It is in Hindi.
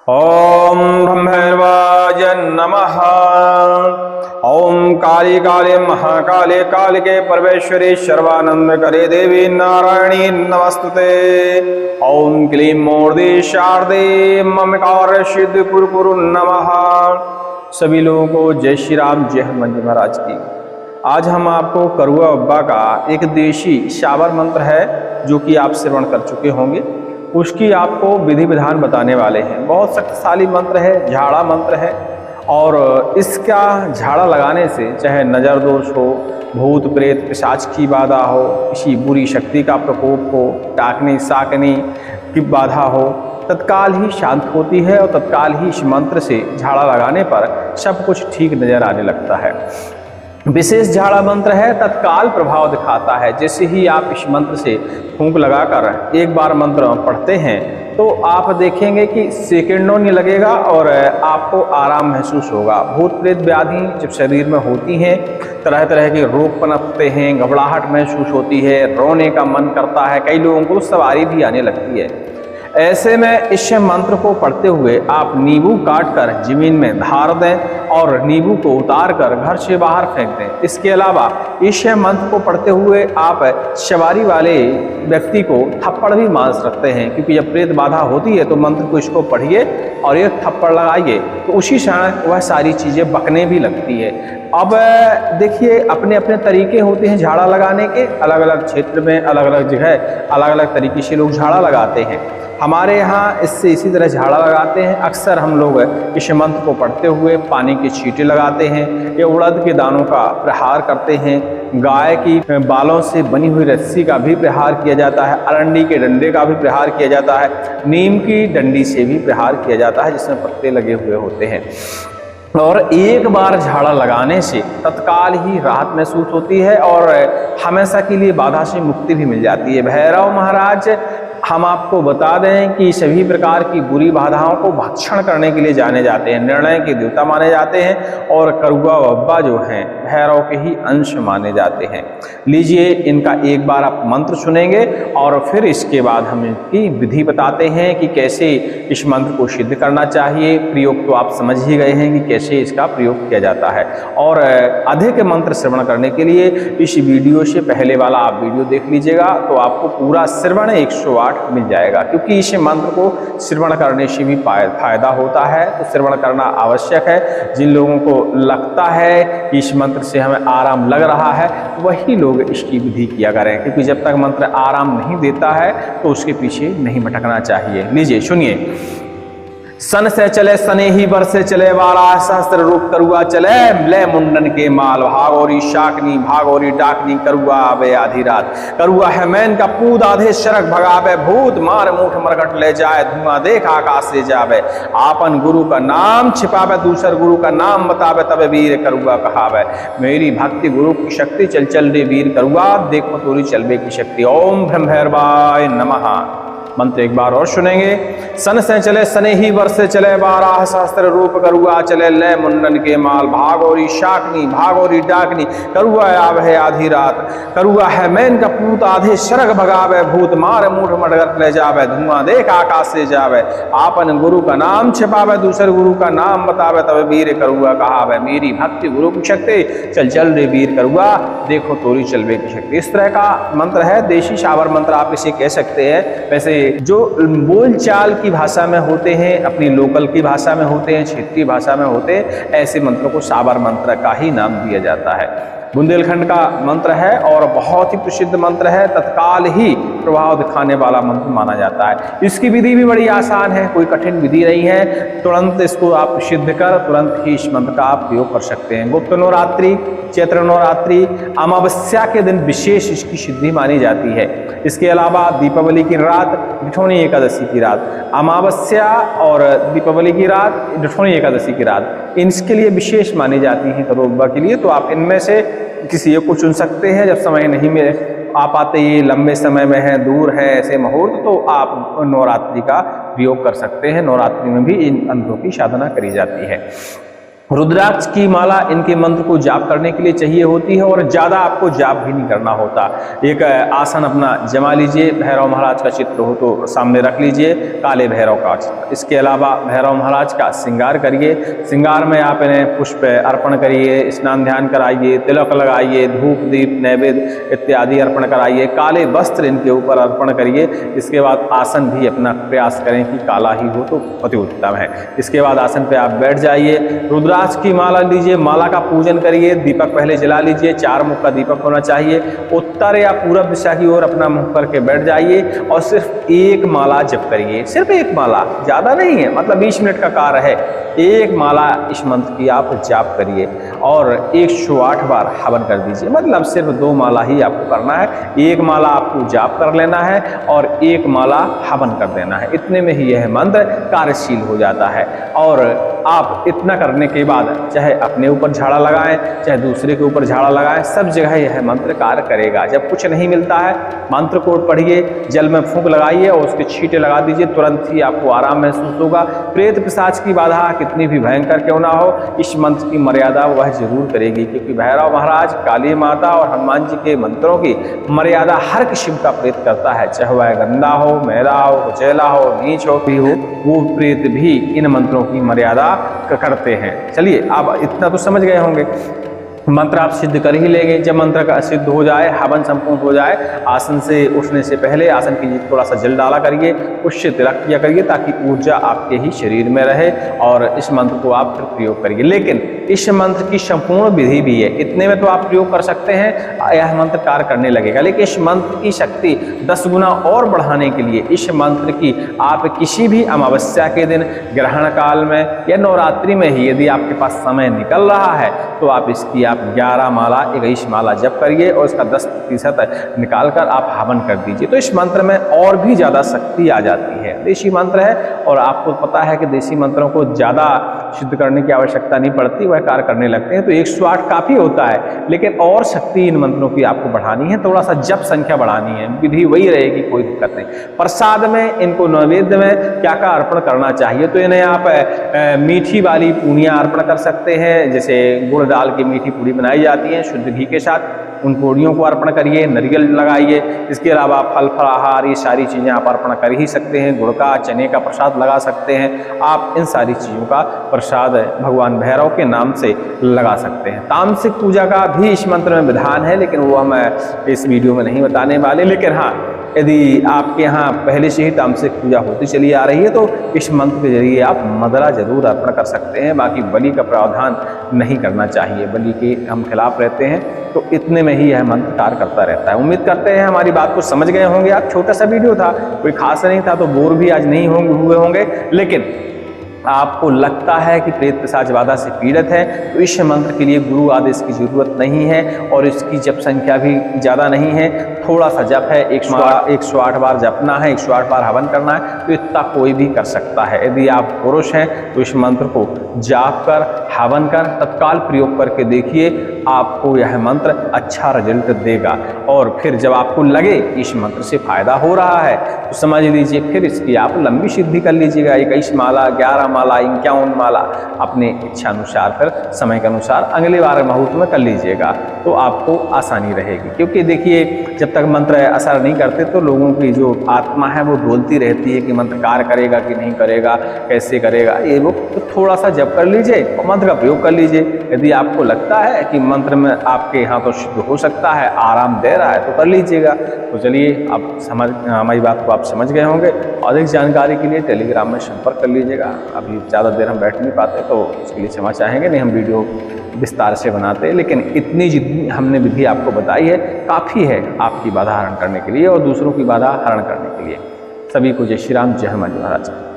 ओम ब्रह्मैवाज नमः। ओम काली काले महाकाले कालिके परमेश्वरी सर्वानंद करे देवी नारायणी नमस्तुते। ओम क्लीं मूर्ति शारदे ममकार सिद्ध कुरु नमः। सभी लोगों को जय श्री राम, जय हनुमान जी महाराज की। आज हम आपको करुआ बब्बा का एक देशी शाबर मंत्र है जो कि आप श्रवण कर चुके होंगे, उसकी आपको विधि विधान बताने वाले हैं। बहुत शक्तिशाली मंत्र है, झाड़ा मंत्र है और इसका झाड़ा लगाने से चाहे नज़र दोष हो, भूत प्रेत पिशाच की बाधा हो, किसी बुरी शक्ति का प्रकोप हो, डाकनी साकनी की बाधा हो, तत्काल ही शांत होती है और तत्काल ही इस मंत्र से झाड़ा लगाने पर सब कुछ ठीक नजर आने लगता है। विशेष झाड़ा मंत्र है, तत्काल प्रभाव दिखाता है। जैसे ही आप इस मंत्र से फूंक लगाकर एक बार मंत्र पढ़ते हैं तो आप देखेंगे कि सेकंडों नहीं लगेगा और आपको आराम महसूस होगा। भूत प्रेत व्याधि जब शरीर में होती हैं, तरह तरह के रोग पनपते हैं, घबराहट महसूस होती है, रोने का मन करता है, कई लोगों को सवारी भी आने लगती है। ऐसे में इस मंत्र को पढ़ते हुए आप नींबू काट कर जमीन में धार दें और नींबू को उतार कर घर से बाहर फेंक दें। इसके अलावा इस मंत्र को पढ़ते हुए आप सवारी वाले व्यक्ति को थप्पड़ भी मार सकते हैं, क्योंकि जब प्रेत बाधा होती है तो मंत्र को इसको पढ़िए और एक थप्पड़ लगाइए तो उसी क्षण वह सारी चीज़ें बकने भी लगती है। अब देखिए, अपने अपने तरीके होते हैं झाड़ा लगाने के। अलग अलग क्षेत्र में अलग अलग जगह अलग अलग तरीके से लोग झाड़ा लगाते हैं। हमारे यहाँ इसी तरह झाड़ा लगाते हैं। अक्सर हम लोग इस मंत्र को पढ़ते हुए पानी के छींटे लगाते हैं या उड़द के दानों का प्रहार करते हैं। गाय की बालों से बनी हुई रस्सी का भी प्रहार किया जाता है, अरंडी के डंडे का भी प्रहार किया जाता है, नीम की डंडी से भी प्रहार किया जाता है जिसमें पत्ते लगे हुए होते हैं। और एक बार झाड़ा लगाने से तत्काल ही राहत महसूस होती है और हमेशा के लिए बाधा से मुक्ति भी मिल जाती है। भैरव महाराज हम आपको बता दें कि सभी प्रकार की बुरी बाधाओं को भक्षण करने के लिए जाने जाते हैं, निर्णय के देवता माने जाते हैं और करुआ बब्बा जो हैं भैरव के ही अंश माने जाते हैं। लीजिए, इनका एक बार आप मंत्र सुनेंगे और फिर इसके बाद हम इनकी विधि बताते हैं कि कैसे इस मंत्र को सिद्ध करना चाहिए। प्रयोग तो आप समझ ही गए हैं कि कैसे इसका प्रयोग किया जाता है। और अधिक मंत्र श्रवण करने के लिए इस वीडियो से पहले वाला आप वीडियो देख लीजिएगा तो आपको पूरा श्रवण 108 मिल जाएगा, क्योंकि इस मंत्र को श्रवण करने से भी फायदा होता है। तो श्रवण करना आवश्यक है। जिन लोगों को लगता है कि इस मंत्र से हमें आराम लग रहा है वही लोग इसकी विधि किया करें, क्योंकि जब तक मंत्र आराम नहीं देता है तो उसके पीछे नहीं भटकना चाहिए। लीजिए सुनिए। सन से चले सने ही बर से चले वारा सहस्त्र रूप करुआ चले ले मुंडन के माल भागोरी शाकनी भागोरी डाकनी करुआ आवे आधी रात। करुआ है मैन का पूत आधे शरक भगावे भूत मार मुठ मरकट ले जाए धुआं देख आकाश से जावे। आपन गुरु का नाम छिपावे दूसर गुरु का नाम बतावे तबे वीर करुआ कहावे। मेरी भक्ति गुरु की शक्ति चल चल रे वीर करुआ देखो तोरी चलबे की शक्ति। ओम ब्रह्मैवाय नमः। मंत्र एक बार और सुनेंगे। सन से चले सने ही वर से चले बारह सहस्त्र रूप करुआ चले ले मुंडन के माल भागोरी शाकनी भागोरी डाकनी करुआ आवे आधी रात। करुआ है मैन का पूत आधे शरक भगावे भूत मार मुठ मटगट ले जावे धुआं देख आकाश से जावे। आपन गुरु का नाम छिपावे दूसर गुरु का नाम बतावे तब वीर करुआ कहावे। मेरी भक्ति गुरु की शक्ति चल चल रे वीर करुआ देखो तोरी चलबे की शक्ति। इस तरह का मंत्र है, देशी शाबर मंत्र आप इसे कह सकते हैं। वैसे जो बोलचाल की भाषा में होते हैं, अपनी लोकल की भाषा में होते हैं, क्षेत्रीय भाषा में होते हैं, ऐसे मंत्रों को शाबर मंत्र का ही नाम दिया जाता है। बुंदेलखंड का मंत्र है और बहुत ही प्रसिद्ध मंत्र है, तत्काल ही प्रभाव दिखाने वाला मंत्र माना जाता है। इसकी विधि भी बड़ी आसान है, कोई कठिन विधि नहीं है। तुरंत इसको आप सिद्ध कर तुरंत ही इस मंत्र का आप प्रयोग कर सकते हैं। गुप्त नवरात्रि, चैत्र नवरात्रि, अमावस्या के दिन विशेष इसकी सिद्धि मानी जाती है। इसके अलावा दीपावली की रात, डिठौनी एकादशी की रात, अमावस्या और दीपावली की रात, डिठौनी एकादशी की रात, इनके लिए विशेष मानी जाती हैं करुआ बब्बा के लिए। तो आप इनमें से किसी एक को चुन सकते हैं। जब समय नहीं मिले आप आते ही लंबे समय में है, दूर है ऐसे मुहूर्त, तो आप नवरात्रि का प्रयोग कर सकते हैं। नवरात्रि में भी इन मंत्रों की साधना करी जाती है। रुद्राक्ष की माला इनके मंत्र को जाप करने के लिए चाहिए होती है और ज़्यादा आपको जाप भी नहीं करना होता। एक आसन अपना जमा लीजिए, भैरव महाराज का चित्र हो तो सामने रख लीजिए, काले भैरव का चित्र। इसके अलावा भैरव महाराज का श्रृंगार करिए। श्रृंगार में आप इन्हें पुष्प अर्पण करिए, स्नान ध्यान कराइए, तिलक लगाइए, धूप दीप नैवेद्य इत्यादि अर्पण कराइए, काले वस्त्र इनके ऊपर अर्पण करिए। इसके बाद आसन भी अपना प्रयास करें कि काला ही हो तो अति उत्तम है। इसके बाद आसन पर आप बैठ जाइए, रुद्राक्ष की माला लीजिए, माला का पूजन करिए, दीपक पहले जला लीजिए, 4 मुख का दीपक होना चाहिए। उत्तर या पूरब दिशा की ओर अपना मुख करके बैठ जाइए और सिर्फ एक माला जप करिए, सिर्फ एक माला, ज़्यादा नहीं है, मतलब 20 मिनट का कार्य है। एक माला इस मंत्र की आप जाप करिए और 108 बार हवन कर दीजिए, मतलब सिर्फ 2 माला ही आपको करना है। एक माला आपको जाप कर लेना है और एक माला हवन कर देना है, इतने में ही यह मंत्र कार्यशील हो जाता है। और आप इतना करने के बाद चाहे अपने ऊपर झाड़ा लगाएं, चाहे दूसरे के ऊपर झाड़ा लगाएं, सब जगह यह मंत्र कार्य करेगा। जब कुछ नहीं मिलता है, मंत्र को पढ़िए, जल में फूंक लगाइए और उसके छींटे लगा दीजिए, तुरंत ही आपको आराम महसूस होगा। प्रेत पिशाच की बाधा कितनी भी भयंकर क्यों ना हो, इस मंत्र की मर्यादा वह जरूर करेगी, क्योंकि भैरव महाराज, काली माता और हनुमान जी के मंत्रों की मर्यादा हर किस्म का प्रेत करता है, चाहे वह गंदा हो, मैला हो, कुचैला हो, नीच हो भी हो, वो प्रेत भी इन मंत्रों की मर्यादा करते हैं। चलिए, आप इतना तो समझ गए होंगे। मंत्र आप सिद्ध कर ही लेंगे। जब मंत्र का सिद्ध हो जाए, हवन संपूर्ण हो जाए, आसन से उठने से पहले आसन की थोड़ा सा जल डाला करिए, उससे तिलक किया करिए ताकि ऊर्जा आपके ही शरीर में रहे और इस मंत्र को आप फिर प्रयोग करिए। लेकिन इस मंत्र की संपूर्ण विधि भी है, इतने में तो आप प्रयोग कर सकते हैं, यह मंत्र कार्य करने लगेगा। लेकिन इस मंत्र की शक्ति 10 गुना और बढ़ाने के लिए इस मंत्र की आप किसी भी अमावस्या के दिन, ग्रहण काल में या नवरात्रि में ही यदि आपके पास समय निकल रहा है तो आप इसकी 11 माला 21 माला जप करिए और इसका 10% निकालकर आप हवन कर दीजिए। तो इस मंत्र में और भी ज़्यादा शक्ति आ जाती है। देसी मंत्र है और आपको पता है कि देसी मंत्रों को ज़्यादा सिद्ध करने की आवश्यकता नहीं पड़ती, वह कार्य करने लगते हैं। तो 108 काफ़ी होता है, लेकिन और शक्ति इन मंत्रों की आपको बढ़ानी है, थोड़ा सा जप संख्या बढ़ानी है, विधि वही रहेगी, कोई दिक्कत नहीं। प्रसाद में इनको नैवेद्य में क्या क्या अर्पण करना चाहिए, तो इन्हें आप मीठी वाली पूड़ियाँ अर्पण कर सकते हैं, जैसे गुड़ डाल के मीठी पूड़ी बनाई जाती है शुद्ध घी के साथ, उन पूड़ियों को अर्पण करिए, नारियल लगाइए। इसके अलावा फल फलाहार ये सारी चीज़ें आप अर्पण कर ही सकते हैं, गुड़ का, चने का प्रसाद लगा सकते हैं। आप इन सारी चीज़ों का प्रसाद भगवान भैरव के नाम से लगा सकते हैं। तामसिक पूजा का भी इस मंत्र में विधान है, लेकिन वो हम इस वीडियो में नहीं बताने वाले। लेकिन हाँ, यदि आपके यहाँ पहले से ही तामसिक पूजा होती चली आ रही है तो इस मंत्र के जरिए आप मदरा जरूर अर्पण कर सकते हैं। बाकी बलि का प्रावधान नहीं करना चाहिए, बलि के हम खिलाफ रहते हैं। तो इतने में ही यह मंत्र कार्य करता रहता है। उम्मीद करते हैं हमारी बात को समझ गए होंगे आप। छोटा सा वीडियो था, कोई खास नहीं था, तो बोर भी आज नहीं हुए होंगे। लेकिन आपको लगता है कि प्रेत पिशाच बाधा से पीड़ित है तो इस मंत्र के लिए गुरु आदेश की जरूरत नहीं है और इसकी जप संख्या भी ज़्यादा नहीं है, थोड़ा सा जप है, 108 बार जपना है, 108 बार हवन करना है, तो इतना कोई भी कर सकता है। यदि आप पुरुष हैं तो इस मंत्र को जाप कर, हवन कर, तत्काल प्रयोग करके देखिए, आपको यह मंत्र अच्छा रिजल्ट देगा। और फिर जब आपको लगे इस मंत्र से फायदा हो रहा है तो समझ लीजिए फिर इसकी आप लंबी सिद्धि कर लीजिएगा। 21 माला, 11 माला, 51 माला अपने इच्छा अनुसार फिर समय के अनुसार अगले बार मुहूर्त में कर लीजिएगा, तो आपको आसानी रहेगी। क्योंकि देखिए, जब तक मंत्र असर नहीं करते तो लोगों की जो आत्मा है वो बोलती रहती है कि मंत्र कार्य करेगा कि नहीं करेगा, कैसे करेगा ये वो। तो थोड़ा सा जप कर लीजिए और मंत्र का प्रयोग कर लीजिए। यदि आपको लगता है कि मंत्र में आपके यहाँ तो सिद्ध हो सकता है, आराम दे रहा है, तो कर लीजिएगा। तो चलिए, आप हमारी बात को आप समझ गए होंगे। अधिक जानकारी के लिए टेलीग्राम में संपर्क कर लीजिएगा। अभी ज़्यादा देर हम बैठ नहीं पाते तो उसके लिए क्षमा चाहेंगे, नहीं हम वीडियो विस्तार से बनाते हैं। लेकिन इतनी जितनी हमने विधि आपको बताई है काफ़ी है आपकी बाधा हरण करने के लिए और दूसरों की बाधा हरण करने के लिए। सभी को जय श्री राम, जय हनुमान जी महाराज।